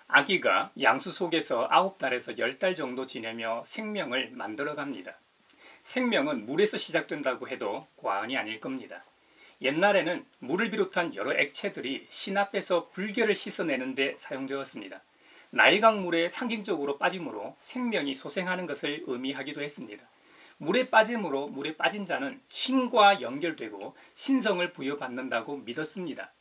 아기가 양수 속에서 9달에서 10달 정도 지내며 생명을 만들어갑니다. 생명은 물에서 시작된다고 해도 과언이 아닐 겁니다. 옛날에는 물을 비롯한 여러 액체들이 신 앞에서 불결을 씻어내는 데 사용되었습니다. 나일강 물에 상징적으로 빠짐으로 생명이 소생하는 것을 의미하기도 했습니다. 물에 빠짐으로 물에 빠진 자는 신과 연결되고 신성을 부여받는다고 믿었습니다.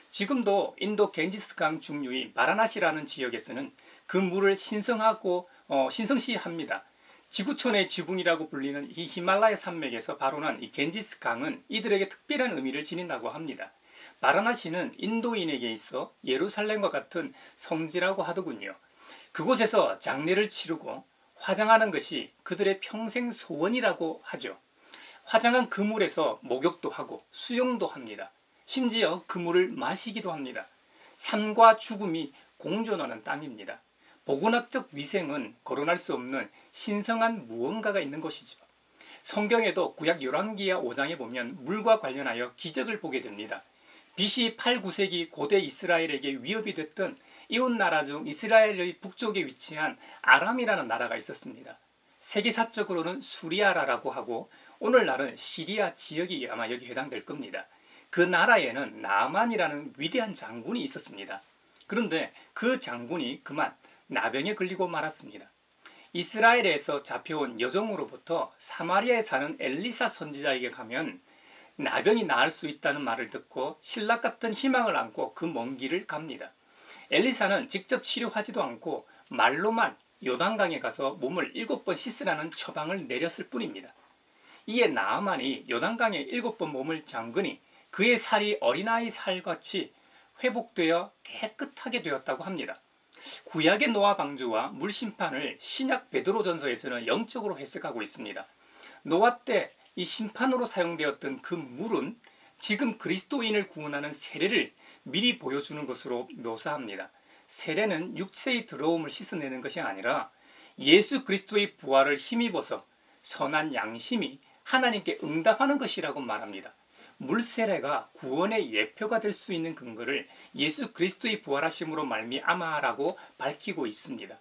지금도 인도 겐지스강 중류의 바라나시라는 지역에서는 그 물을 신성시합니다. 지구촌의 지붕이라고 불리는 이 히말라야 산맥에서 발원한 이 겐지스 강은 이들에게 특별한 의미를 지닌다고 합니다. 바라나시는 인도인에게 있어 예루살렘과 같은 성지라고 하더군요. 그곳에서 장례를 치르고 화장하는 것이 그들의 평생 소원이라고 하죠. 화장한 그 물에서 목욕도 하고 수영도 합니다. 심지어 그 물을 마시기도 합니다. 삶과 죽음이 공존하는 땅입니다. 보건학적 위생은 거론할 수 없는 신성한 무언가가 있는 것이죠. 성경에도 구약 열왕기하 5장에 보면 물과 관련하여 기적을 보게 됩니다. BC 8, 9세기 고대 이스라엘에게 위협이 됐던 이웃나라 중 이스라엘의 북쪽에 위치한 아람이라는 나라가 있었습니다. 세계사적으로는 수리아라라고 하고 오늘날은 시리아 지역이 아마 여기 해당될 겁니다. 그 나라에는 나만이라는 위대한 장군이 있었습니다. 그런데 그 장군이 그만 나병에 걸리고 말았습니다. 이스라엘에서 잡혀온 여종으로부터 사마리아에 사는 엘리사 선지자에게 가면 나병이 나을 수 있다는 말을 듣고 신락 같은 희망을 안고 그 먼 길을 갑니다. 엘리사는 직접 치료하지도 않고 말로만 요단강에 가서 몸을 7번 씻으라는 처방을 내렸을 뿐입니다. 이에 나아만이 요단강에 7번 몸을 잠그니 그의 살이 어린아이 살같이 회복되어 깨끗하게 되었다고 합니다. 구약의 노아 방주와 물 심판을 신약 베드로전서에서는 영적으로 해석하고 있습니다. 노아 때 이 심판으로 사용되었던 그 물은 지금 그리스도인을 구원하는 세례를 미리 보여주는 것으로 묘사합니다. 세례는 육체의 더러움을 씻어내는 것이 아니라 예수 그리스도의 부활을 힘입어서 선한 양심이 하나님께 응답하는 것이라고 말합니다. 물세례가 구원의 예표가 될 수 있는 근거를 예수 그리스도의 부활하심으로 말미암아라고 밝히고 있습니다.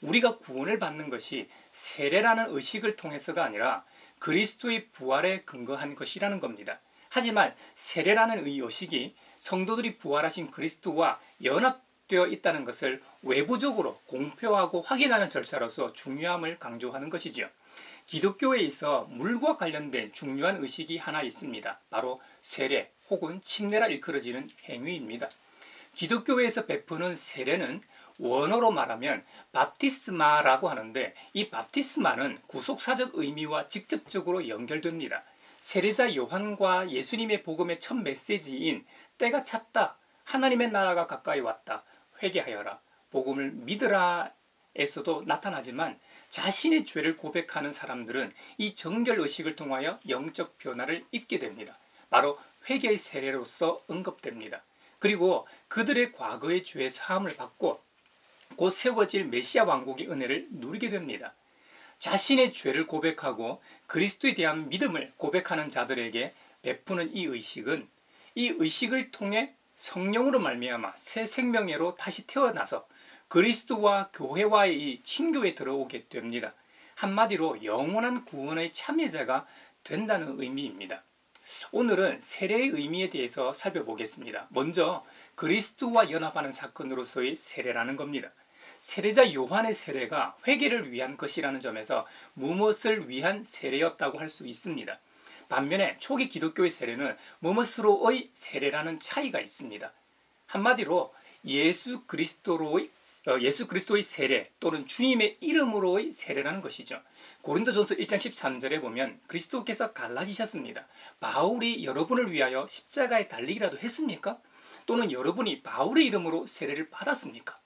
우리가 구원을 받는 것이 세례라는 의식을 통해서가 아니라 그리스도의 부활에 근거한 것이라는 겁니다. 하지만 세례라는 이 의식이 성도들이 부활하신 그리스도와 연합되어 있다는 것을 외부적으로 공표하고 확인하는 절차로서 중요함을 강조하는 것이죠. 기독교에 있어 물과 관련된 중요한 의식이 하나 있습니다. 바로 세례 혹은 침례라 일컬어지는 행위입니다. 기독교에서 베푸는 세례는 원어로 말하면 밥티스마라고 하는데 이 밥티스마는 구속사적 의미와 직접적으로 연결됩니다. 세례자 요한과 예수님의 복음의 첫 메시지인 때가 찼다, 하나님의 나라가 가까이 왔다, 회개하여라, 복음을 믿으라 에서도 나타나지만 자신의 죄를 고백하는 사람들은 이 정결의식을 통하여 영적 변화를 입게 됩니다. 바로 회개의 세례로서 언급됩니다. 그리고 그들의 과거의 죄 사함을 받고 곧 세워질 메시아 왕국의 은혜를 누리게 됩니다. 자신의 죄를 고백하고 그리스도에 대한 믿음을 고백하는 자들에게 베푸는 이 의식을 통해 성령으로 말미암아 새 생명회로 다시 태어나서 그리스도와 교회와의 이 친교에 들어오게 됩니다. 한마디로 영원한 구원의 참여자가 된다는 의미입니다. 오늘은 세례의 의미에 대해서 살펴보겠습니다. 먼저 그리스도와 연합하는 사건으로서의 세례라는 겁니다. 세례자 요한의 세례가 회개를 위한 것이라는 점에서 무엇을 위한 세례였다고 할 수 있습니다. 반면에 초기 기독교의 세례는 무엇으로의 세례라는 차이가 있습니다. 한마디로 예수 그리스도의 세례 또는 주님의 이름으로의 세례라는 것이죠. 고린도전서 1장 13절에 보면 그리스도께서 갈라지셨습니다. 바울이 여러분을 위하여 십자가에 달리기라도 했습니까? 또는 여러분이 바울의 이름으로 세례를 받았습니까?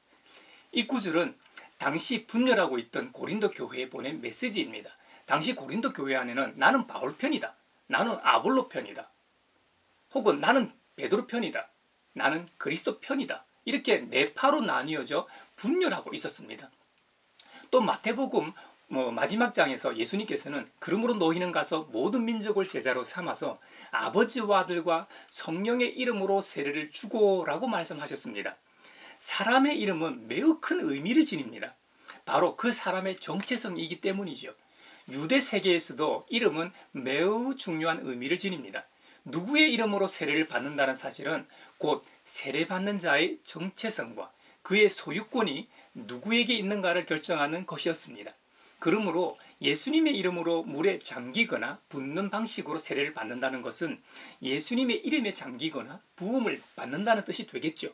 이 구절은 당시 분열하고 있던 고린도 교회에 보낸 메시지입니다. 당시 고린도 교회 안에는 나는 바울 편이다, 나는 아볼로 편이다, 혹은 나는 베드로 편이다, 나는 그리스도 편이다, 이렇게 네 파로 나뉘어져 분열하고 있었습니다. 또 마태복음 마지막 장에서 예수님께서는 그러므로 너희는 가서 모든 민족을 제자로 삼아서 아버지와 아들과 성령의 이름으로 세례를 주고라고 말씀하셨습니다. 사람의 이름은 매우 큰 의미를 지닙니다. 바로 그 사람의 정체성이기 때문이죠. 유대 세계에서도 이름은 매우 중요한 의미를 지닙니다. 누구의 이름으로 세례를 받는다는 사실은 곧 세례받는 자의 정체성과 그의 소유권이 누구에게 있는가를 결정하는 것이었습니다. 그러므로 예수님의 이름으로 물에 잠기거나 붓는 방식으로 세례를 받는다는 것은 예수님의 이름에 잠기거나 부음을 받는다는 뜻이 되겠죠.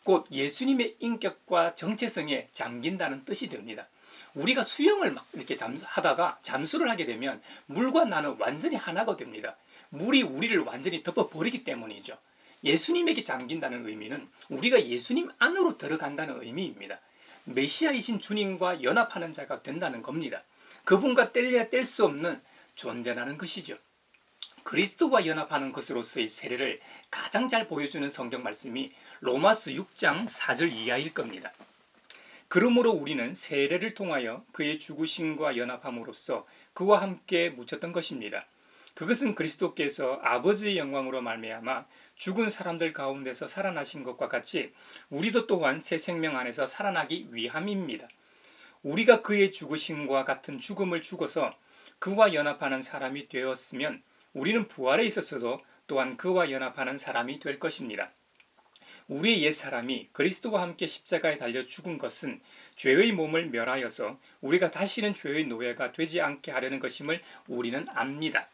곧 예수님의 인격과 정체성에 잠긴다는 뜻이 됩니다. 우리가 수영을 막 이렇게 하다가 잠수를 하게 되면 물과 나는 완전히 하나가 됩니다. 물이 우리를 완전히 덮어버리기 때문이죠. 예수님에게 잠긴다는 의미는 우리가 예수님 안으로 들어간다는 의미입니다. 메시아이신 주님과 연합하는 자가 된다는 겁니다. 그분과 뗄래야 뗄 수 없는 존재라는 것이죠. 그리스도와 연합하는 것으로서의 세례를 가장 잘 보여주는 성경 말씀이 로마서 6장 4절 이하일 겁니다. 그러므로 우리는 세례를 통하여 그의 죽으심과 연합함으로써 그와 함께 묻혔던 것입니다. 그것은 그리스도께서 아버지의 영광으로 말미암아 죽은 사람들 가운데서 살아나신 것과 같이 우리도 또한 새 생명 안에서 살아나기 위함입니다. 우리가 그의 죽으심과 같은 죽음을 죽어서 그와 연합하는 사람이 되었으면 우리는 부활에 있어서도 또한 그와 연합하는 사람이 될 것입니다. 우리의 옛사람이 그리스도와 함께 십자가에 달려 죽은 것은 죄의 몸을 멸하여서 우리가 다시는 죄의 노예가 되지 않게 하려는 것임을 우리는 압니다.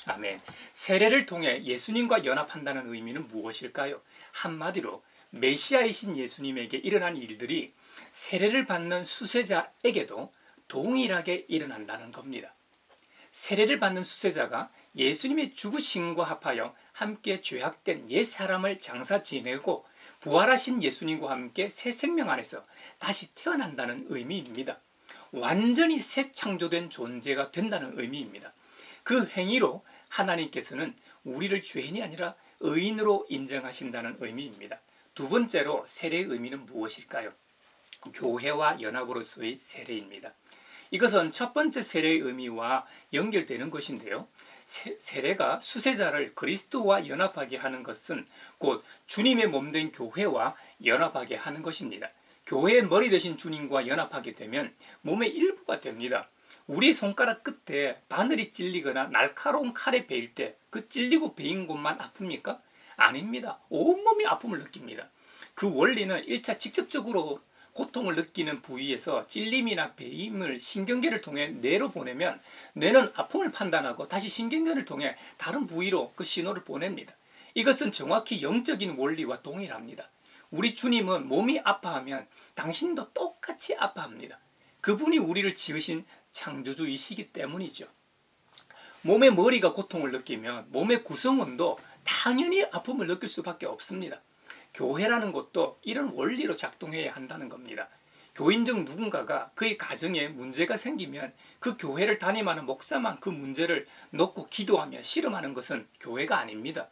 아멘. 세례를 통해 예수님과 연합한다는 의미는 무엇일까요? 한마디로 메시아이신 예수님에게 일어난 일들이 세례를 받는 수세자에게도 동일하게 일어난다는 겁니다. 세례를 받는 수세자가 예수님의 죽으심과 합하여 함께 죄악된 옛사람을 장사 지내고 부활하신 예수님과 함께 새 생명 안에서 다시 태어난다는 의미입니다. 완전히 새 창조된 존재가 된다는 의미입니다. 그 행위로 하나님께서는 우리를 죄인이 아니라 의인으로 인정하신다는 의미입니다. 두 번째로 세례의 의미는 무엇일까요? 교회와 연합으로서의 세례입니다. 이것은 첫 번째 세례의 의미와 연결되는 것인데요. 세례가 수세자를 그리스도와 연합하게 하는 것은 곧 주님의 몸된 교회와 연합하게 하는 것입니다. 교회의 머리 되신 주님과 연합하게 되면 몸의 일부가 됩니다. 우리 손가락 끝에 바늘이 찔리거나 날카로운 칼에 베일 때 그 찔리고 베인 곳만 아픕니까? 아닙니다. 온몸이 아픔을 느낍니다. 그 원리는 1차 직접적으로 고통을 느끼는 부위에서 찔림이나 베임을 신경계를 통해 뇌로 보내면 뇌는 아픔을 판단하고 다시 신경계를 통해 다른 부위로 그 신호를 보냅니다. 이것은 정확히 영적인 원리와 동일합니다. 우리 주님은 몸이 아파하면 당신도 똑같이 아파합니다. 그분이 우리를 지으신 창조주이시기 때문이죠. 몸의 머리가 고통을 느끼면 몸의 구성원도 당연히 아픔을 느낄 수밖에 없습니다. 교회라는 것도 이런 원리로 작동해야 한다는 겁니다. 교인적 누군가가 그의 가정에 문제가 생기면 그 교회를 담임하는 목사만 그 문제를 놓고 기도하며 씨름하는 것은 교회가 아닙니다.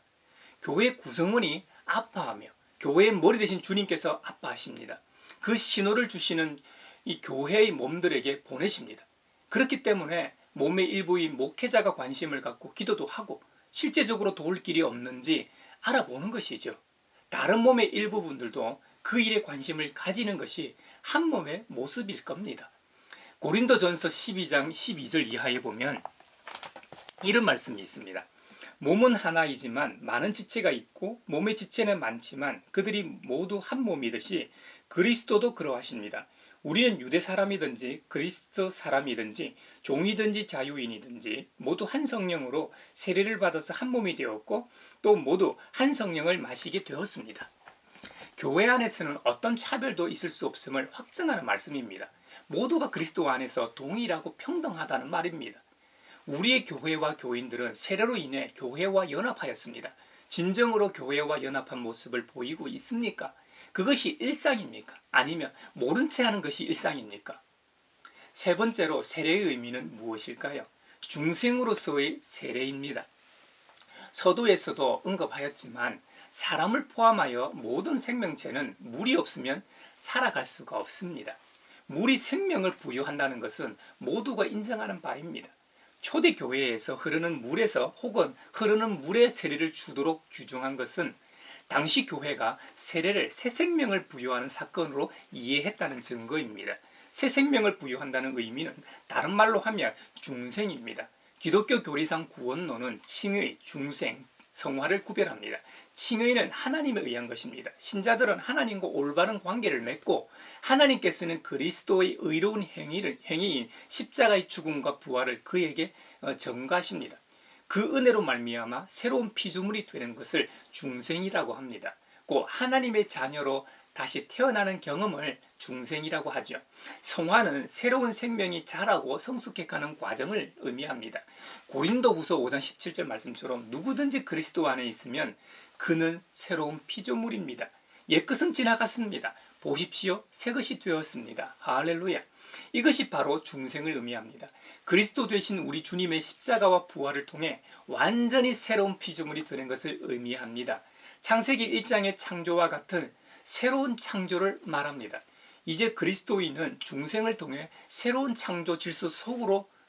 교회 구성원이 아파하며 교회의 머리 되신 주님께서 아파하십니다. 그 신호를 주시는 이 교회의 몸들에게 보내십니다. 그렇기 때문에 몸의 일부인 목회자가 관심을 갖고 기도도 하고 실제적으로 도울 길이 없는지 알아보는 것이죠. 다른 몸의 일부분들도 그 일에 관심을 가지는 것이 한 몸의 모습일 겁니다. 고린도전서 12장 12절 이하에 보면 이런 말씀이 있습니다. 몸은 하나이지만 많은 지체가 있고 몸의 지체는 많지만 그들이 모두 한 몸이듯이 그리스도도 그러하십니다. 우리는 유대 사람이든지 그리스도 사람이든지 종이든지 자유인이든지 모두 한 성령으로 세례를 받아서 한 몸이 되었고 또 모두 한 성령을 마시게 되었습니다. 교회 안에서는 어떤 차별도 있을 수 없음을 확증하는 말씀입니다. 모두가 그리스도 안에서 동일하고 평등하다는 말입니다. 우리의 교회와 교인들은 세례로 인해 교회와 연합하였습니다. 진정으로 교회와 연합한 모습을 보이고 있습니까? 그것이 일상입니까? 아니면 모른 채 하는 것이 일상입니까? 세 번째로 세례의 의미는 무엇일까요? 중생으로서의 세례입니다. 서두에서도 언급하였지만 사람을 포함하여 모든 생명체는 물이 없으면 살아갈 수가 없습니다. 물이 생명을 부여한다는 것은 모두가 인정하는 바입니다. 초대교회에서 흐르는 물에서 혹은 흐르는 물에 세례를 주도록 규정한 것은 당시 교회가 세례를 새 생명을 부여하는 사건으로 이해했다는 증거입니다. 새 생명을 부여한다는 의미는 다른 말로 하면 중생입니다. 기독교 교리상 구원론은 칭의, 중생, 성화를 구별합니다. 칭의는 하나님에 의한 것입니다. 신자들은 하나님과 올바른 관계를 맺고 하나님께서는 그리스도의 의로운 행위인 십자가의 죽음과 부활을 그에게 전가하십니다. 그 은혜로 말미암아 새로운 피조물이 되는 것을 중생이라고 합니다. 곧 하나님의 자녀로 다시 태어나는 경험을 중생이라고 하죠. 성화는 새로운 생명이 자라고 성숙해가는 과정을 의미합니다. 고린도후서 5장 17절 말씀처럼 누구든지 그리스도 안에 있으면 그는 새로운 피조물입니다. 옛것은 지나갔습니다. 보십시오, 새것이 되었습니다. 할렐루야. 이것이 바로 중생을 의미합니다. 그리스도 되신 우리 주님의 십자가와 부활을 통해 완전히 새로운 피조물이 되는 것을 의미합니다. 창세기 1장의 창조와 같은 새로운 창조를 말합니다. 이제 그리스도인은 중생을 통해 새로운 창조 질서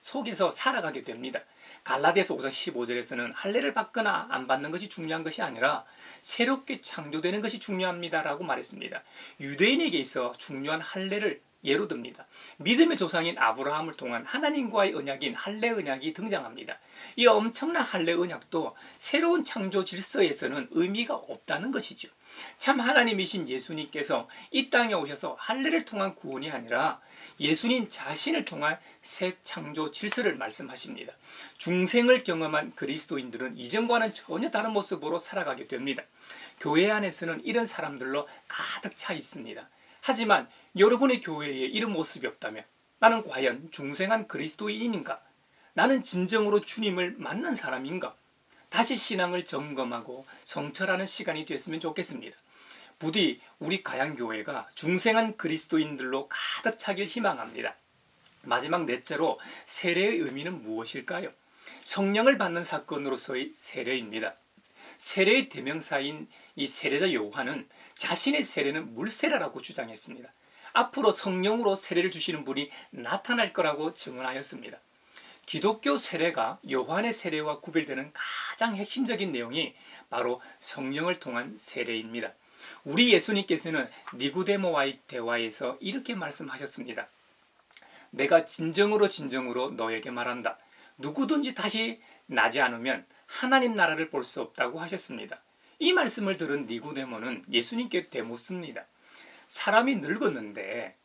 속에서 살아가게 됩니다. 갈라디아서 5장 15절에서는 할례를 받거나 안 받는 것이 중요한 것이 아니라 새롭게 창조되는 것이 중요합니다라고 말했습니다. 유대인에게 있어 중요한 할례를 예로 듭니다. 믿음의 조상인 아브라함을 통한 하나님과의 언약인 할례 언약이 등장합니다. 이 엄청난 할례 언약도 새로운 창조 질서에서는 의미가 없다는 것이죠. 참 하나님이신 예수님께서 이 땅에 오셔서 할례를 통한 구원이 아니라 예수님 자신을 통한 새 창조 질서를 말씀하십니다. 중생을 경험한 그리스도인들은 이전과는 전혀 다른 모습으로 살아가게 됩니다. 교회 안에서는 이런 사람들로 가득 차 있습니다. 하지만 여러분의 교회에 이런 모습이 없다면 나는 과연 중생한 그리스도인인가? 나는 진정으로 주님을 만난 사람인가? 다시 신앙을 점검하고 성찰하는 시간이 됐으면 좋겠습니다. 부디 우리 가양교회가 중생한 그리스도인들로 가득 차길 희망합니다. 마지막 넷째로 세례의 의미는 무엇일까요? 성령을 받는 사건으로서의 세례입니다. 세례의 대명사인 이 세례자 요한은 자신의 세례는 물세례라고 주장했습니다. 앞으로 성령으로 세례를 주시는 분이 나타날 거라고 증언하였습니다. 기독교 세례가 요한의 세례와 구별되는 가장 핵심적인 내용이 바로 성령을 통한 세례입니다. 우리 예수님께서는 니고데모와의 대화에서 이렇게 말씀하셨습니다. 내가 진정으로 너에게 말한다. 누구든지 다시 나지 않으면 하나님 나라를 볼 수 없다고 하셨습니다. 이 말씀을 들은 니고데모는 예수님께 되묻습니다. 사람이 늙었는데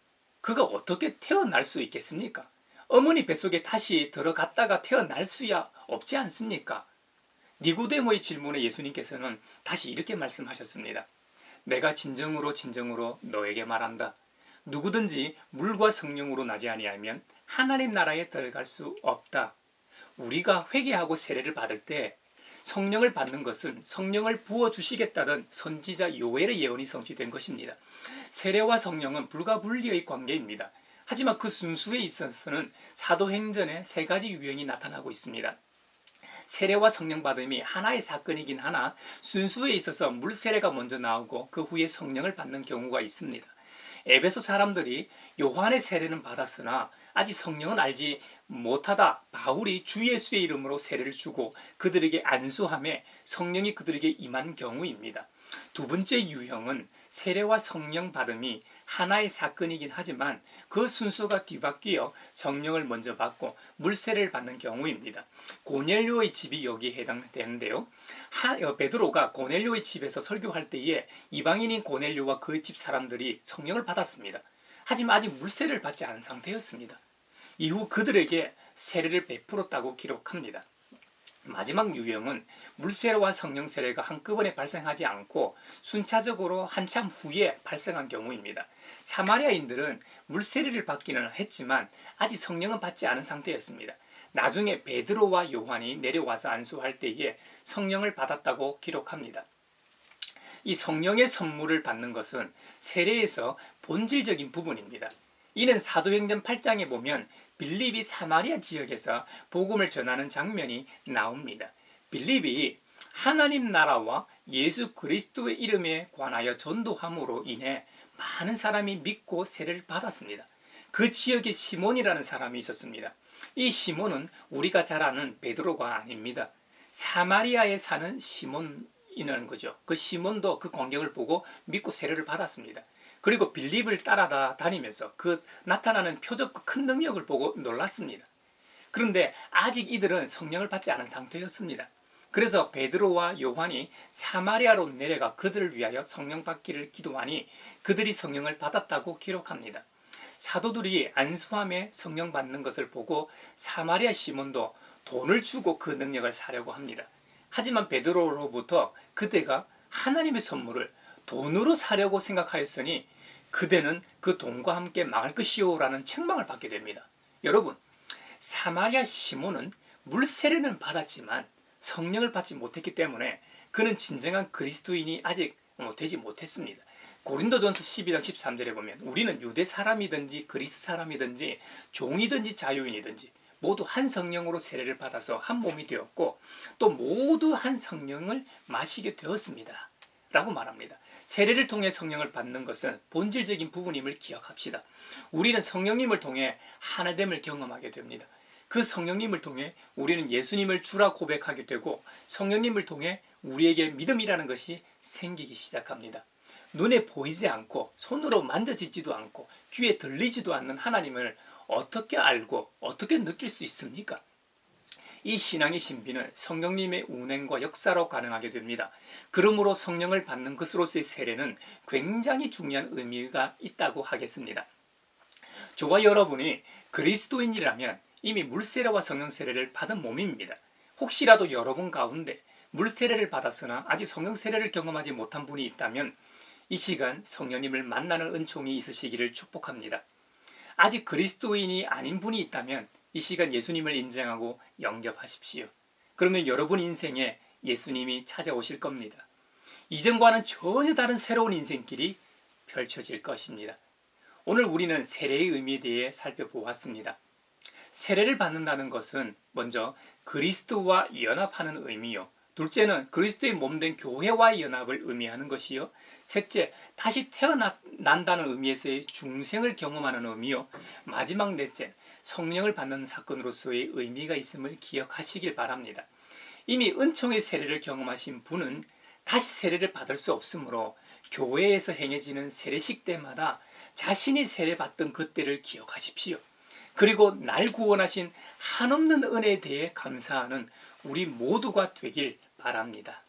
그가 어떻게 태어날 수 있겠습니까? 어머니 뱃속에 다시 들어갔다가 태어날 수야 없지 않습니까? 니고데모의 질문에 예수님께서는 다시 이렇게 말씀하셨습니다. 내가 진정으로 너에게 말한다. 누구든지 물과 성령으로 나지 아니하면 하나님 나라에 들어갈 수 없다. 우리가 회개하고 세례를 받을 때 성령을 받는 것은 성령을 부어주시겠다던 선지자 요엘의 예언이 성취된 것입니다. 세례와 성령은 불가분리의 관계입니다. 하지만 그 순수에 있어서는 사도행전에 세 가지 유형이 나타나고 있습니다. 세례와 성령 받음이 하나의 사건이긴 하나 순수에 있어서 물세례가 먼저 나오고 그 후에 성령을 받는 경우가 있습니다. 에베소 사람들이 요한의 세례는 받았으나 아직 성령은 알지 못하다 바울이 주 예수의 이름으로 세례를 주고 그들에게 안수함에 성령이 그들에게 임한 경우입니다. 두 번째 유형은 세례와 성령 받음이 하나의 사건이긴 하지만 그 순서가 뒤바뀌어 성령을 먼저 받고 물세례를 받는 경우입니다. 고넬료의 집이 여기에 해당되는데요. 베드로가 고넬료의 집에서 설교할 때에 이방인인 고넬료와 그 집 사람들이 성령을 받았습니다. 하지만 아직 물세례를 받지 않은 상태였습니다. 이후 그들에게 세례를 베풀었다고 기록합니다. 마지막 유형은 물세례와 성령 세례가 한꺼번에 발생하지 않고 순차적으로 한참 후에 발생한 경우입니다. 사마리아인들은 물세례를 받기는 했지만 아직 성령은 받지 않은 상태였습니다. 나중에 베드로와 요한이 내려와서 안수할 때에 성령을 받았다고 기록합니다. 이 성령의 선물을 받는 것은 세례에서 본질적인 부분입니다. 이는 사도행전 8장에 보면 빌립이 사마리아 지역에서 복음을 전하는 장면이 나옵니다. 빌립이 하나님 나라와 예수 그리스도의 이름에 관하여 전도함으로 인해 많은 사람이 믿고 세례를 받았습니다. 그 지역에 시몬이라는 사람이 있었습니다. 이 시몬은 우리가 잘 아는 베드로가 아닙니다. 사마리아에 사는 시몬 있는 거죠. 그 시몬도 그 광경을 보고 믿고 세례를 받았습니다. 그리고 빌립을 따라다니면서 그 나타나는 표적과 큰 능력을 보고 놀랐습니다. 그런데 아직 이들은 성령을 받지 않은 상태였습니다. 그래서 베드로와 요한이 사마리아로 내려가 그들을 위하여 성령 받기를 기도하니 그들이 성령을 받았다고 기록합니다. 사도들이 안수함에 성령 받는 것을 보고 사마리아 시몬도 돈을 주고 그 능력을 사려고 합니다. 하지만 베드로로부터 그대가 하나님의 선물을 돈으로 사려고 생각하였으니 그대는 그 돈과 함께 망할 것이오라는 책망을 받게 됩니다. 여러분, 사마리아 시몬은 물세례는 받았지만 성령을 받지 못했기 때문에 그는 진정한 그리스도인이 아직 되지 못했습니다. 고린도전서 12장 13절에 보면 우리는 유대 사람이든지 그리스 사람이든지 종이든지 자유인이든지 모두 한 성령으로 세례를 받아서 한 몸이 되었고 또 모두 한 성령을 마시게 되었습니다. 라고 말합니다. 세례를 통해 성령을 받는 것은 본질적인 부분임을 기억합시다. 우리는 성령님을 통해 하나됨을 경험하게 됩니다. 그 성령님을 통해 우리는 예수님을 주라 고백하게 되고 성령님을 통해 우리에게 믿음이라는 것이 생기기 시작합니다. 눈에 보이지 않고 손으로 만져지지도 않고 귀에 들리지도 않는 하나님을 어떻게 알고 어떻게 느낄 수 있습니까? 이 신앙의 신비는 성령님의 운행과 역사로 가능하게 됩니다. 그러므로 성령을 받는 것으로서의 세례는 굉장히 중요한 의미가 있다고 하겠습니다. 저와 여러분이 그리스도인이라면 이미 물세례와 성령 세례를 받은 몸입니다. 혹시라도 여러분 가운데 물세례를 받았으나 아직 성령 세례를 경험하지 못한 분이 있다면 이 시간 성령님을 만나는 은총이 있으시기를 축복합니다. 아직 그리스도인이 아닌 분이 있다면 이 시간 예수님을 인정하고 영접하십시오. 그러면 여러분 인생에 예수님이 찾아오실 겁니다. 이전과는 전혀 다른 새로운 인생길이 펼쳐질 것입니다. 오늘 우리는 세례의 의미에 대해 살펴보았습니다. 세례를 받는다는 것은 먼저 그리스도와 연합하는 의미요. 둘째는 그리스도의 몸된 교회와의 연합을 의미하는 것이요. 셋째, 다시 태어난다는 의미에서의 중생을 경험하는 의미요. 마지막 넷째, 성령을 받는 사건으로서의 의미가 있음을 기억하시길 바랍니다. 이미 은총의 세례를 경험하신 분은 다시 세례를 받을 수 없으므로 교회에서 행해지는 세례식 때마다 자신이 세례받던 그때를 기억하십시오. 그리고 날 구원하신 한없는 은혜에 대해 감사하는 우리 모두가 되길 바랍니다.